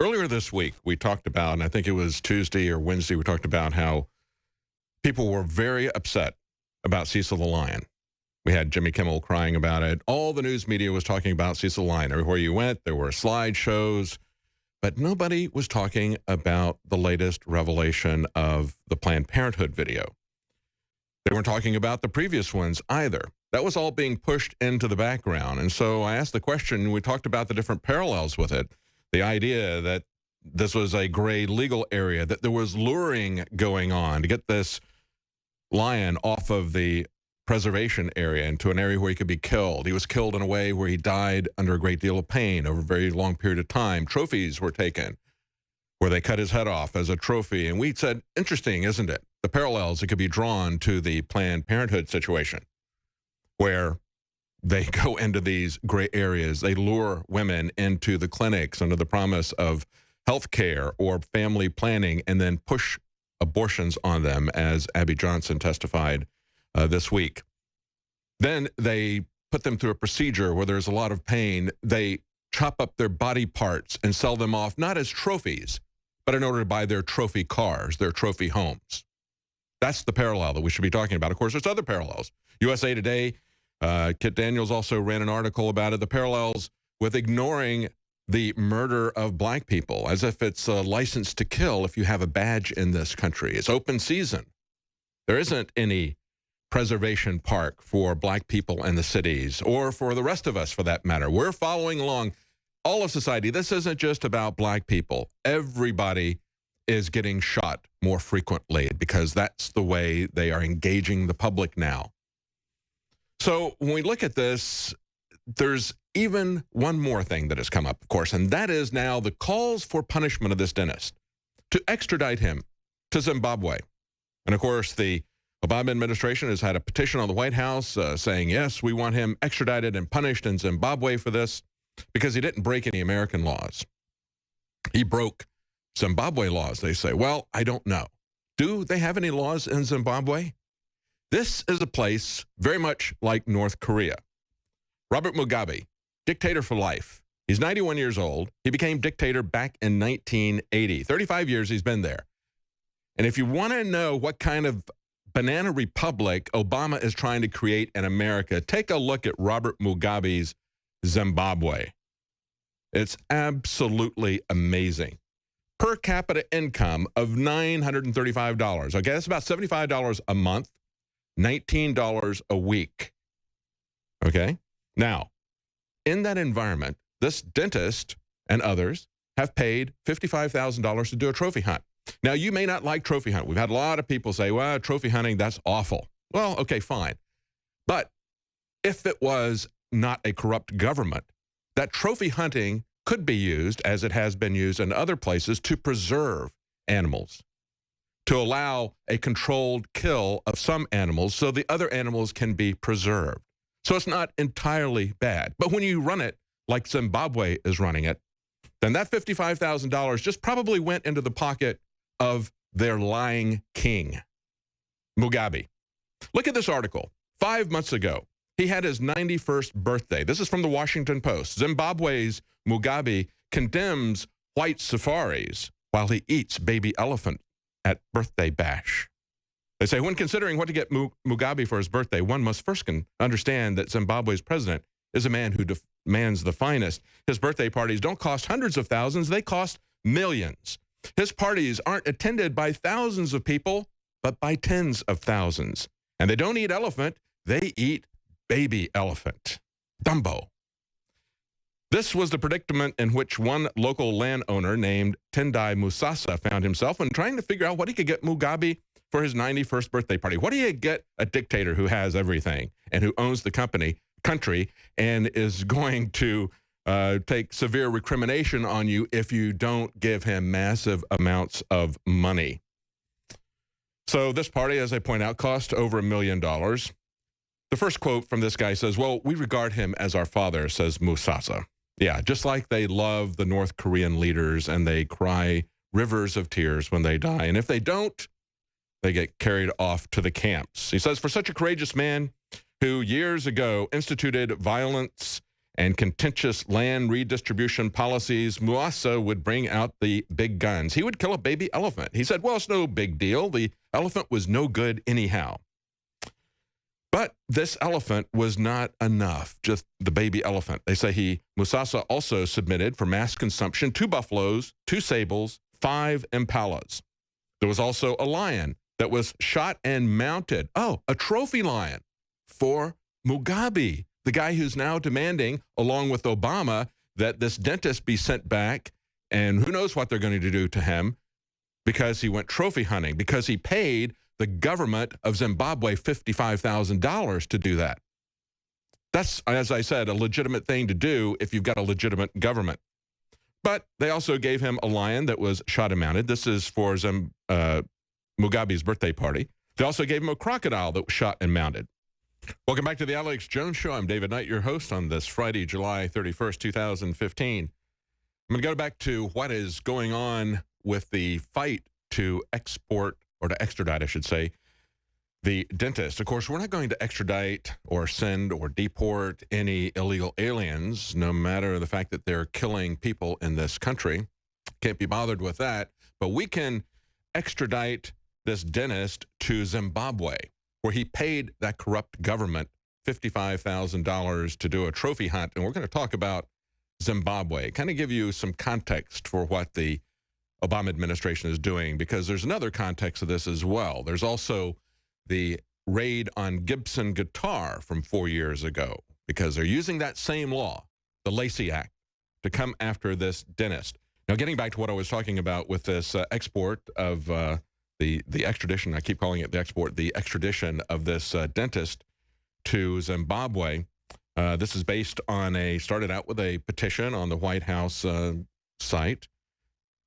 Earlier this week, we talked about, and I think it was Tuesday or Wednesday, we talked about how people were very upset about Cecil the Lion. We had Jimmy Kimmel crying about it. All the news media was talking about Cecil the Lion. Everywhere you went, there were slideshows, but nobody was talking about the latest revelation of the Planned Parenthood video. They weren't talking about the previous ones either. That was all being pushed into the background. And so I asked the question, we talked about the different parallels with it. The idea that this was a gray legal area, that there was luring going on to get this lion off of the preservation area into an area where he could be killed. He was killed in a way where he died under a great deal of pain over a very long period of time. Trophies were taken where they cut his head off as a trophy. And we said, interesting, isn't it? The parallels that could be drawn to the Planned Parenthood situation, where they go into these gray areas. They lure women into the clinics under the promise of health care or family planning and then push abortions on them, as Abby Johnson testified this week. Then they put them through a procedure where there's a lot of pain. They chop up their body parts and sell them off, not as trophies, but in order to buy their trophy cars, their trophy homes. That's the parallel that we should be talking about. Of course, there's other parallels. USA Today, Kit Daniels also ran an article about it, the parallels with ignoring the murder of black people, as if it's a license to kill if you have a badge in this country. It's open season. There isn't any preservation park for black people in the cities, or for the rest of us for that matter. We're following along, all of society. This isn't just about black people. Everybody is getting shot more frequently because that's the way they are engaging the public now. So when we look at this, there's even one more thing that has come up, of course, and that is now the calls for punishment of this dentist to extradite him to Zimbabwe. And of course, the Obama administration has had a petition on the White House saying, yes, we want him extradited and punished in Zimbabwe for this because he didn't break any American laws. He broke Zimbabwe laws, they say. Well, I don't know. Do they have any laws in Zimbabwe? This is a place very much like North Korea. Robert Mugabe, dictator for life. He's 91 years old. He became dictator back in 1980. 35 years he's been there. And if you want to know what kind of banana republic Obama is trying to create in America, take a look at Robert Mugabe's Zimbabwe. It's absolutely amazing. Per capita income of $935. Okay, that's about $75 a month, $19 a week. Okay? Now, in that environment, this dentist and others have paid $55,000 to do a trophy hunt. Now, you may not like trophy hunt. We've had a lot of people say, well, trophy hunting, that's awful. Well, okay, fine. But if it was not a corrupt government, that trophy hunting could be used, as it has been used in other places, to preserve animals, to allow a controlled kill of some animals so the other animals can be preserved. So it's not entirely bad. But when you run it like Zimbabwe is running it, then that $55,000 just probably went into the pocket of their lying king, Mugabe. Look at this article. 5 months ago, he had his 91st birthday. This is from the Washington Post. Zimbabwe's Mugabe condemns white safaris while he eats baby elephant at birthday bash. They say, when considering what to get Mugabe for his birthday, one must first understand that Zimbabwe's president is a man who demands the finest. His birthday parties don't cost hundreds of thousands, they cost millions. His parties aren't attended by thousands of people, but by tens of thousands. And they don't eat elephant, they eat baby elephant, Dumbo. This was the predicament in which one local landowner named Tendai Musasa found himself when trying to figure out what he could get Mugabe for his 91st birthday party. What do you get a dictator who has everything and who owns the country and is going to take severe recrimination on you if you don't give him massive amounts of money? So this party, as I point out, cost over $1 million. The first quote from this guy says, well, we regard him as our father, says Musasa. Yeah, just like they love the North Korean leaders and they cry rivers of tears when they die. And if they don't, they get carried off to the camps. He says, for such a courageous man who years ago instituted violence and contentious land redistribution policies, Moussa would bring out the big guns. He would kill a baby elephant. He said, well, it's no big deal. The elephant was no good anyhow. But this elephant was not enough, just the baby elephant. They say Moussa also submitted for mass consumption 2 buffaloes, 2 sables, 5 impalas. There was also a lion that was shot and mounted. Oh, a trophy lion for Mugabe, the guy who's now demanding, along with Obama, that this dentist be sent back, and who knows what they're going to do to him because he went trophy hunting, because he paid the government of Zimbabwe $55,000 to do that. That's, as I said, a legitimate thing to do if you've got a legitimate government. But they also gave him a lion that was shot and mounted. This is for Mugabe's birthday party. They also gave him a crocodile that was shot and mounted. Welcome back to the Alex Jones Show. I'm David Knight, your host on this Friday, July 31st, 2015. I'm going to go back to what is going on with the fight to export, or to extradite, I should say, the dentist. Of course, we're not going to extradite or send or deport any illegal aliens, no matter the fact that they're killing people in this country. Can't be bothered with that. But we can extradite this dentist to Zimbabwe, where he paid that corrupt government $55,000 to do a trophy hunt. And we're going to talk about Zimbabwe, kind of give you some context for what the Obama administration is doing, because there's another context of this as well. There's also the raid on Gibson Guitar from 4 years ago, because they're using that same law, the Lacey Act, to come after this dentist. Now, getting back to what I was talking about with this export of the extradition, I keep calling it the export, the extradition of this dentist to Zimbabwe. This is based on started out with a petition on the White House site.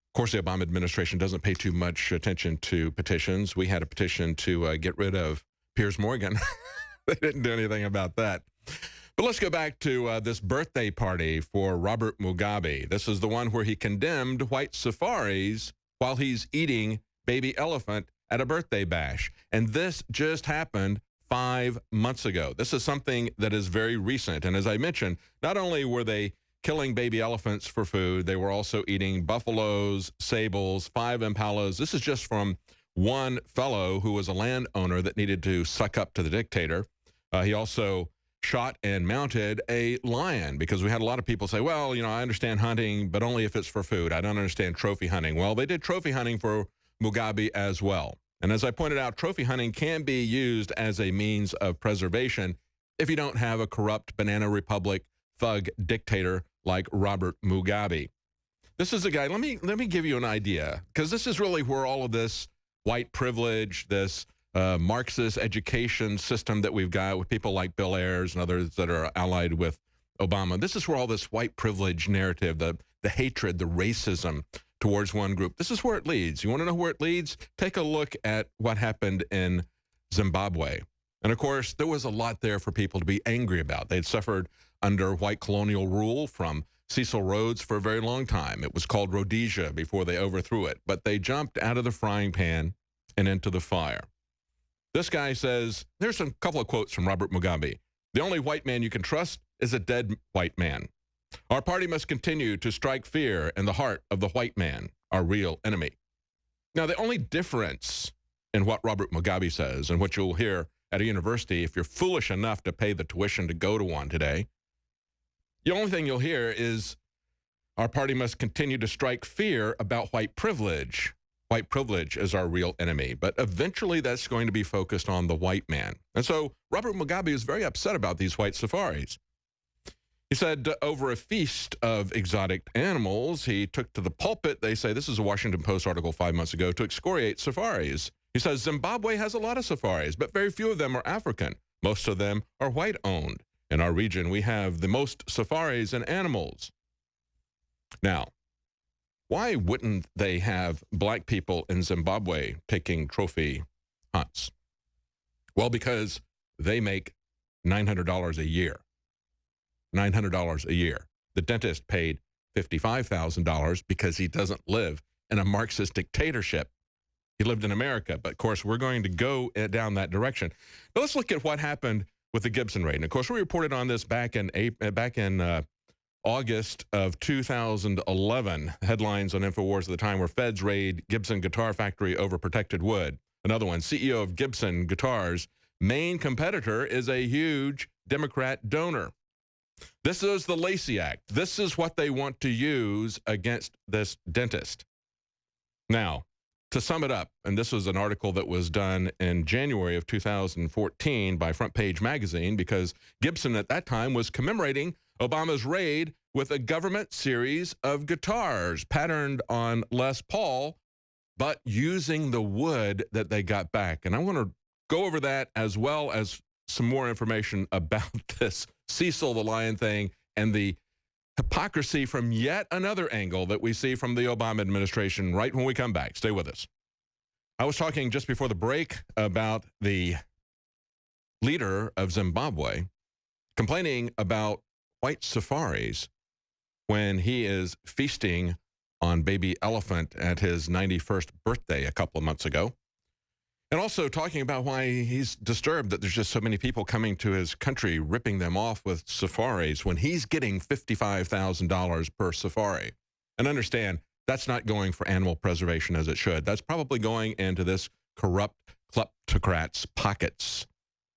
Of course, the Obama administration doesn't pay too much attention to petitions. We had a petition to get rid of Piers Morgan. They didn't do anything about that. But let's go back to this birthday party for Robert Mugabe. This is the one where he condemned white safaris while he's eating baby elephant at a birthday bash. And this just happened 5 months ago. This is something that is very recent. And as I mentioned, not only were they killing baby elephants for food, they were also eating buffaloes, sables, 5 impalas. This is just from one fellow who was a landowner that needed to suck up to the dictator. He also shot and mounted a lion, because we had a lot of people say, well, you know, I understand hunting, but only if it's for food. I don't understand trophy hunting. Well, they did trophy hunting for Mugabe as well. And as I pointed out, trophy hunting can be used as a means of preservation if you don't have a corrupt banana republic thug dictator like Robert Mugabe. This is a guy, let me give you an idea, because this is really where all of this white privilege, this Marxist education system that we've got with people like Bill Ayers and others that are allied with Obama, this is where all this white privilege narrative, the hatred, the racism towards one group, this is where it leads. You want to know where it leads? Take a look at what happened in Zimbabwe. And of course, there was a lot there for people to be angry about. They'd suffered under white colonial rule from Cecil Rhodes for a very long time. It was called Rhodesia before they overthrew it. But they jumped out of the frying pan and into the fire. This guy says, there's a couple of quotes from Robert Mugabe. The only white man you can trust is a dead white man. Our party must continue to strike fear in the heart of the white man, our real enemy. Now, the only difference in what Robert Mugabe says and what you'll hear at a university, if you're foolish enough to pay the tuition to go to one today, the only thing you'll hear is our party must continue to strike fear about white privilege. White privilege is our real enemy. But eventually that's going to be focused on the white man. And so Robert Mugabe is very upset about these white safaris. He said over a feast of exotic animals, he took to the pulpit, they say, this is a Washington Post article 5 months ago, to excoriate safaris. He says Zimbabwe has a lot of safaris, but very few of them are African. Most of them are white-owned. In our region, we have the most safaris and animals. Now, why wouldn't they have black people in Zimbabwe taking trophy hunts? Well, because they make $900 a year. $900 a year. The dentist paid $55,000 because he doesn't live in a Marxist dictatorship. He lived in America, but of course, we're going to go down that direction. Now, let's look at what happened with the Gibson raid. And of course, we reported on this back in August of 2011. Headlines on InfoWars at the time were Feds raid Gibson guitar factory over protected wood. Another one, CEO of Gibson Guitars, main competitor is a huge Democrat donor. This is the Lacey Act. This is what they want to use against this dentist. Now, to sum it up, and this was an article that was done in January of 2014 by Front Page Magazine, because Gibson at that time was commemorating Obama's raid with a government series of guitars patterned on Les Paul, but using the wood that they got back. And I want to go over that as well as some more information about this Cecil the Lion thing and the hypocrisy from yet another angle that we see from the Obama administration right when we come back. Stay with us. I was talking just before the break about the leader of Zimbabwe complaining about white safaris when he is feasting on baby elephant at his 91st birthday a couple of months ago. And also talking about why he's disturbed that there's just so many people coming to his country, ripping them off with safaris when he's getting $55,000 per safari. And understand, that's not going for animal preservation as it should. That's probably going into this corrupt kleptocrat's pockets.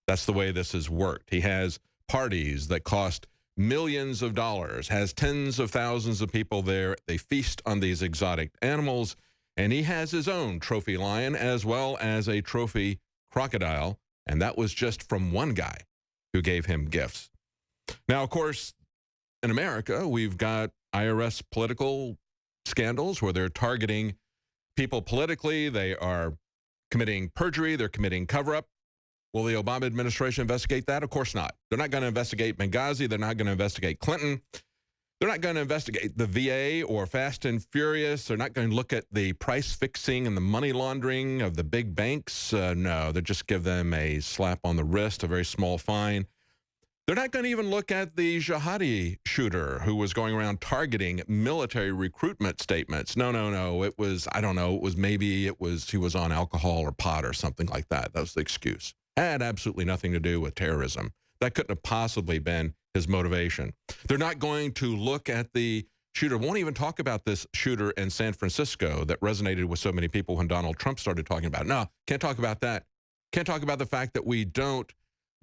That's the way this has worked. He has parties that cost millions of dollars, has tens of thousands of people there. They feast on these exotic animals. And he has his own trophy lion as well as a trophy crocodile. And that was just from one guy who gave him gifts. Now, of course, in America, we've got IRS political scandals where they're targeting people politically. They are committing perjury. They're committing cover-up. Will the Obama administration investigate that? Of course not. They're not going to investigate Benghazi. They're not going to investigate Clinton. They're not going to investigate the VA or Fast and Furious. They're not going to look at the price fixing and the money laundering of the big banks. No, they'll just give them a slap on the wrist, a very small fine. They're not going to even look at the jihadi shooter who was going around targeting military recruitment statements. No. It was, I don't know, he was on alcohol or pot or something like that. That was the excuse. Had absolutely nothing to do with terrorism. That couldn't have possibly been his motivation. They're not going to look at the shooter. Won't even talk about this shooter in San Francisco that resonated with so many people when Donald Trump started talking about it. No, can't talk about that. Can't talk about the fact that we don't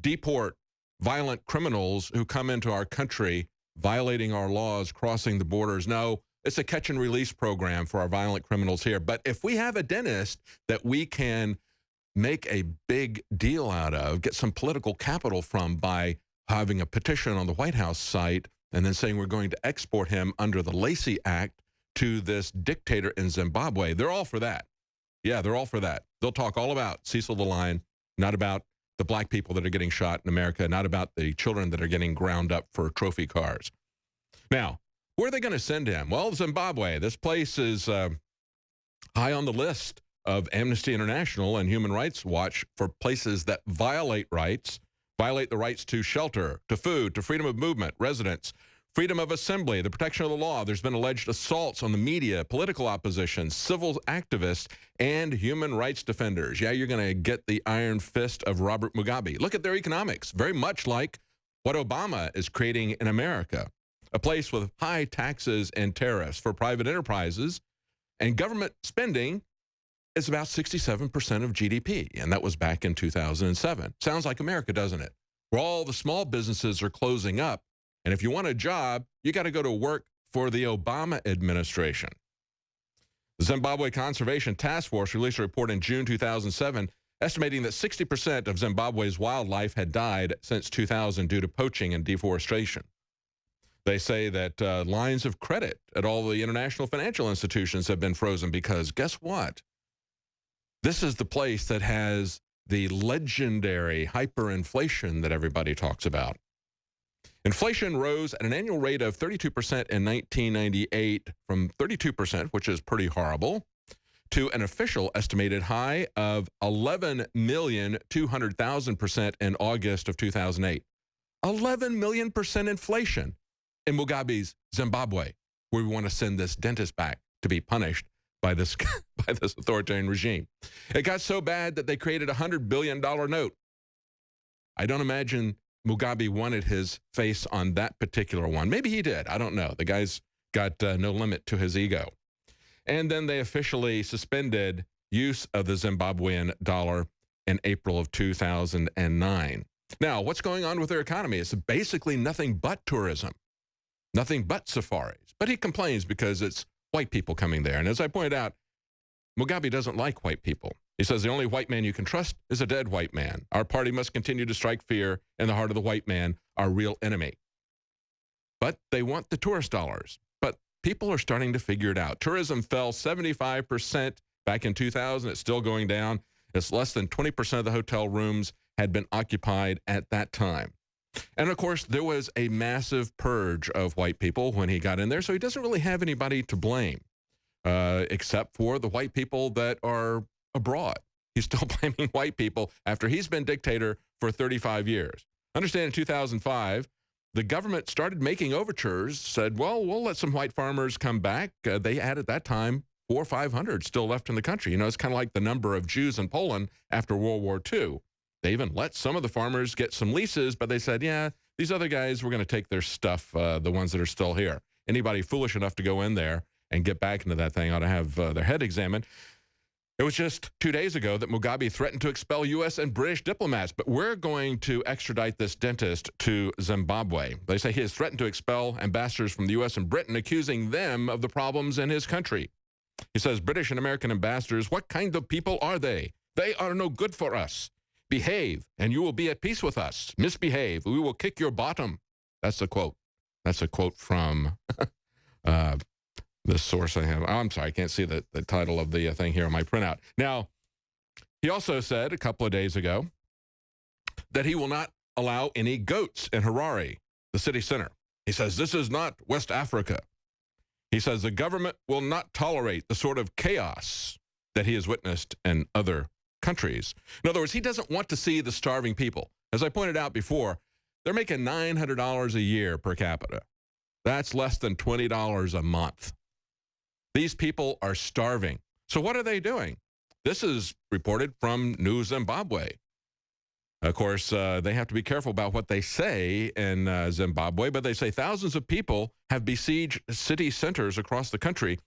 deport violent criminals who come into our country violating our laws, crossing the borders. No, it's a catch and release program for our violent criminals here. But if we have a dentist that we can make a big deal out of, get some political capital from by having a petition on the White House site and then saying we're going to export him under the Lacey Act to this dictator in Zimbabwe, they're all for that. Yeah, they're all for that. They'll talk all about Cecil the Lion, not about the black people that are getting shot in America, not about the children that are getting ground up for trophy cars. Now, where are they going to send him? Well, Zimbabwe. This place is high on the list of Amnesty International and Human Rights Watch for places that violate rights, violate the rights to shelter, to food, to freedom of movement, residence, freedom of assembly, the protection of the law. There's been alleged assaults on the media, political opposition, civil activists, and human rights defenders. Yeah, you're going to get the iron fist of Robert Mugabe. Look at their economics, very much like what Obama is creating in America, a place with high taxes and tariffs for private enterprises, and government spending is about 67% of GDP, and that was back in 2007. Sounds like America, doesn't it? Where all the small businesses are closing up, and if you want a job, you got to go to work for the Obama administration. The Zimbabwe Conservation Task Force released a report in June 2007 estimating that 60% of Zimbabwe's wildlife had died since 2000 due to poaching and deforestation. They say that lines of credit at all the international financial institutions have been frozen because guess what? This is the place that has the legendary hyperinflation that everybody talks about. Inflation rose at an annual rate of 32% in 1998 from 32%, which is pretty horrible, to an official estimated high of 11,200,000% in August of 2008. 11,000,000% inflation in Mugabe's Zimbabwe, where we want to send this dentist back to be punished by this authoritarian regime. It got so bad that they created a $100 billion note. I don't imagine Mugabe wanted his face on that particular one. Maybe he did. I don't know. The guy's got no limit to his ego. And then they officially suspended use of the Zimbabwean dollar in April of 2009. Now, what's going on with their economy? It's basically nothing but tourism, nothing but safaris. But he complains because it's white people coming there. And as I pointed out, Mugabe doesn't like white people. He says the only white man you can trust is a dead white man. Our party must continue to strike fear in the heart of the white man, our real enemy. But they want the tourist dollars. But people are starting to figure it out. Tourism fell 75% back in 2000. It's still going down. It's less than 20% of the hotel rooms had been occupied at that time. And of course, there was a massive purge of white people when he got in there, so he doesn't really have anybody to blame, except for the white people that are abroad. He's still blaming white people after he's been dictator for 35 years. Understand in 2005, the government started making overtures, said, well, we'll let some white farmers come back. They had at that time 400 or 500 still left in the country. You know, it's kind of like the number of Jews in Poland after World War II. They even let some of the farmers get some leases, but they said, yeah, these other guys, we're going to take their stuff, the ones that are still here. Anybody foolish enough to go in there and get back into that thing ought to have their head examined. It was just 2 days ago that Mugabe threatened to expel U.S. and British diplomats, but we're going to extradite this dentist to Zimbabwe. They say he has threatened to expel ambassadors from the U.S. and Britain, accusing them of the problems in his country. He says, British and American ambassadors, what kind of people are they? They are no good for us. Behave, and you will be at peace with us. Misbehave, we will kick your bottom. That's a quote. That's a quote from the source I have. Oh, I'm sorry, I can't see the title of the thing here on my printout. Now, he also said a couple of days ago that he will not allow any goats in Harare, the city center. He says, this is not West Africa. He says the government will not tolerate the sort of chaos that he has witnessed in other countries. In other words, he doesn't want to see the starving people. As I pointed out before, they're making $900 a year per capita. That's less than $20 a month. These people are starving. So what are they doing? This is reported from New Zimbabwe. Of course, they have to be careful about what they say in Zimbabwe, but they say thousands of people have besieged city centers across the country,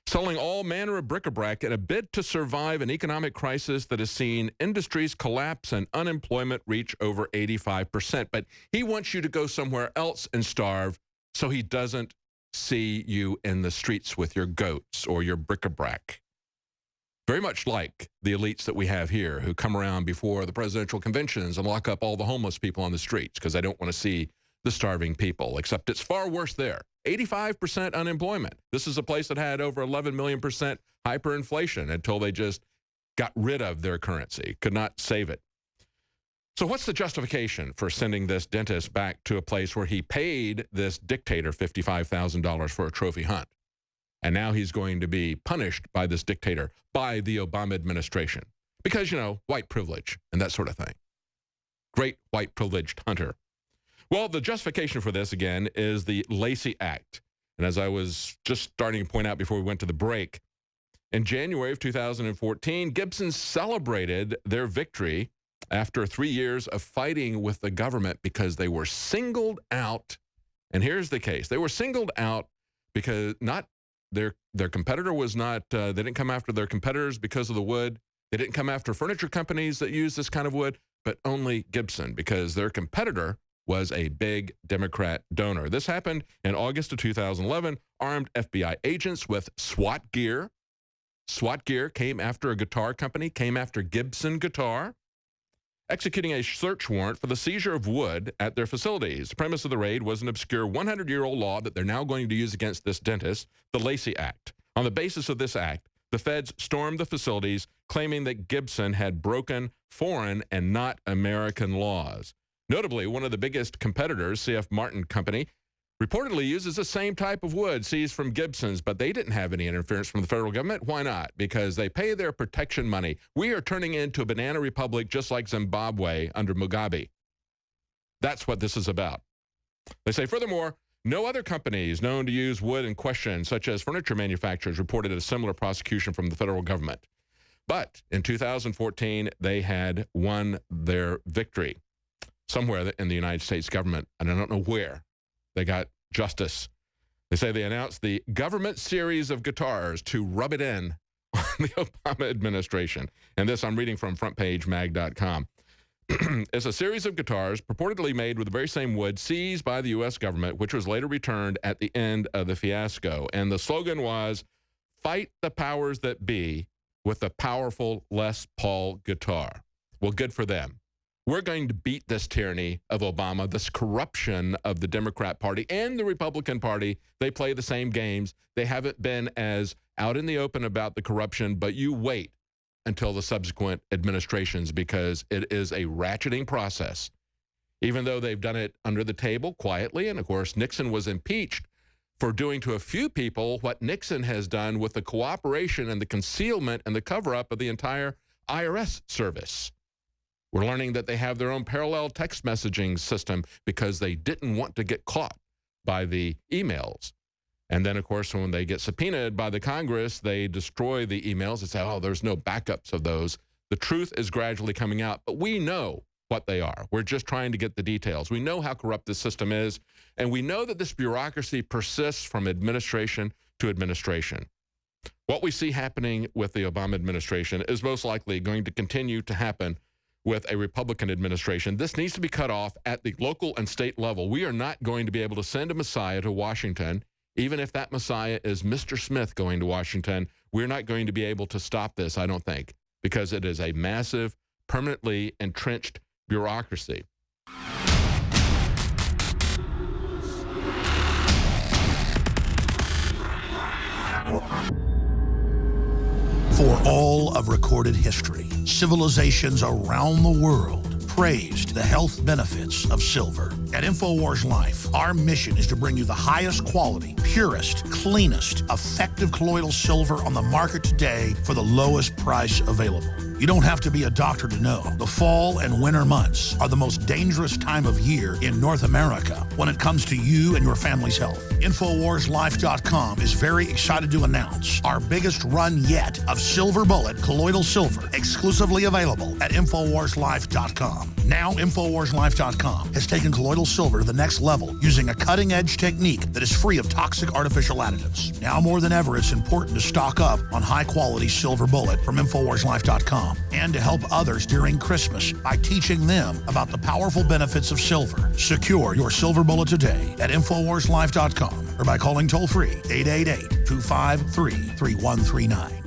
selling all manner of bric-a-brac in a bid to survive an economic crisis that has seen industries collapse and unemployment reach over 85%. But he wants you to go somewhere else and starve so he doesn't see you in the streets with your goats or your bric-a-brac. Very much like the elites that we have here who come around before the presidential conventions and lock up all the homeless people on the streets because they don't want to see the starving people, except it's far worse there. 85% unemployment. This is a place that had over 11 million percent hyperinflation until they just got rid of their currency, could not save it. So what's the justification for sending this dentist back to a place where he paid this dictator $55,000 for a trophy hunt? And now he's going to be punished by this dictator, by the Obama administration. Because, you know, white privilege and that sort of thing. Great white privileged hunter. Well, the justification for this, again, is the Lacey Act. And as I was just starting to point out before we went to the break, in January of 2014, Gibson celebrated their victory after 3 years of fighting with the government because they were singled out. And here's the case. They were singled out because not their competitor was not, they didn't come after their competitors because of the wood. They didn't come after furniture companies that use this kind of wood, but only Gibson because their competitor was a big Democrat donor. This happened in August of 2011. Armed FBI agents with SWAT gear. SWAT gear came after a guitar company, came after Gibson Guitar, executing a search warrant for the seizure of wood at their facilities. The premise of the raid was an obscure 100-year-old law that they're now going to use against this dentist, the Lacey Act. On the basis of this act, the feds stormed the facilities, claiming that Gibson had broken foreign and not American laws. Notably, one of the biggest competitors, C.F. Martin Company, reportedly uses the same type of wood seized from Gibson's, but they didn't have any interference from the federal government. Why not? Because they pay their protection money. We are turning into a banana republic just like Zimbabwe under Mugabe. That's what this is about. They say, furthermore, no other companies known to use wood in question, such as furniture manufacturers, reported a similar prosecution from the federal government. But in 2014, they had won their victory. somewhere in the United States government, and I don't know where, they got justice. They say they announced the government series of guitars to rub it in on the Obama administration. And this I'm reading from frontpagemag.com. It's a series of guitars purportedly made with the very same wood seized by the U.S. government, which was later returned at the end of the fiasco. And the slogan was, "Fight the powers that be with the powerful Les Paul guitar." Well, good for them. We're going to beat this tyranny of Obama, this corruption of the Democrat Party and the Republican Party. They play the same games. They haven't been as out in the open about the corruption, but you wait until the subsequent administrations, because it is a ratcheting process. Even though they've done it under the table quietly, and of course Nixon was impeached for doing to a few people what Nixon has done with the cooperation and the concealment and the cover-up of the entire IRS service. We're learning that they have their own parallel text messaging system because they didn't want to get caught by the emails. And then, of course, when they get subpoenaed by the Congress, they destroy the emails and say, oh, there's no backups of those. The truth is gradually coming out, but we know what they are. We're just trying to get the details. We know how corrupt this system is, and we know that this bureaucracy persists from administration to administration. What we see happening with the Obama administration is most likely going to continue to happen with a Republican administration. This needs to be cut off at the local and state level. We are not going to be able to send a Messiah to Washington, even if that Messiah is Mr. Smith going to Washington. We're not going to be able to stop this, I don't think, because it is a massive, permanently entrenched bureaucracy. For all of recorded history, civilizations around the world praised the health benefits of silver. At InfoWars Life, our mission is to bring you the highest quality, purest, cleanest, effective colloidal silver on the market today for the lowest price available. You don't have to be a doctor to know. The fall and winter months are the most dangerous time of year in North America when it comes to you and your family's health. InfoWarsLife.com is very excited to announce our biggest run yet of Silver Bullet colloidal silver, exclusively available at InfoWarsLife.com. Now, InfoWarsLife.com has taken colloidal silver to the next level using a cutting-edge technique that is free of toxic artificial additives. Now more than ever, it's important to stock up on high-quality Silver Bullet from InfoWarsLife.com and to help others during Christmas by teaching them about the powerful benefits of silver. Secure your Silver Bullet today at InfoWarsLife.com or by calling toll-free 888-253-3139.